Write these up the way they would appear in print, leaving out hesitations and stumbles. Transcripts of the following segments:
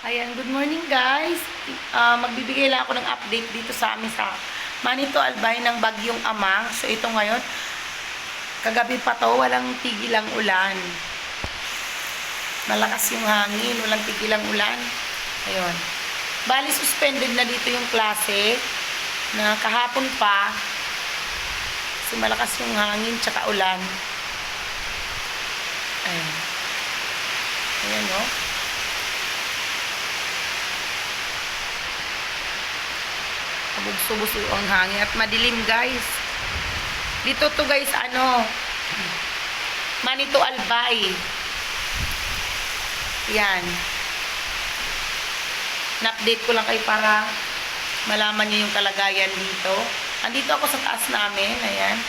Ayan, good morning guys. Magbibigay lang ako ng update dito sa amin sa Manito Albay ng Bagyong Amang. So ito ngayon, kagabi pa to, walang tigilang ulan. Malakas yung hangin, walang tigilang ulan. Ayun. Bali, suspended na dito yung klase na kahapon pa. Kasi malakas yung hangin tsaka ulan. Ayan. Ayan o. Kabugso-buso ang hangin at madilim guys. Dito to guys, Manito Albay. Yan. Na-update ko lang kayo para malaman nyo yung kalagayan dito. Andito ako sa taas namin. Ayan.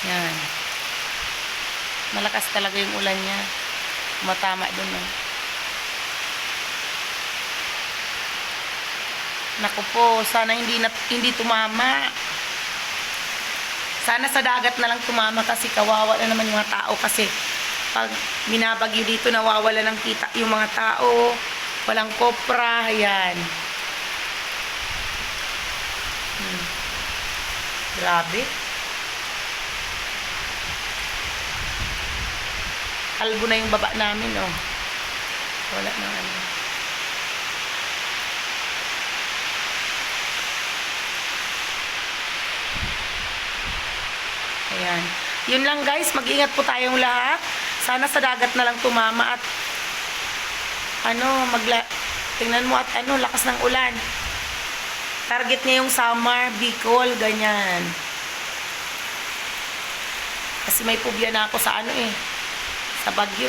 Yan. Malakas talaga yung ulan niya. Matama dun no. Naku po, sana hindi tumama. Sana sa dagat na lang tumama kasi kawawa na naman yung mga tao kasi pag binabagyo dito nawawala ng kita yung mga tao, walang kopra, ayan. Grabe. Kalbo na yung baba namin, oh. Wala na ano. Ayan. Yun lang guys, mag-ingat po tayong lahat. Sana sa dagat na lang tumama at tingnan mo at lakas ng ulan. Target niya yung Samar, Bicol, ganyan. Kasi may phobia na ako sa sa Bagyo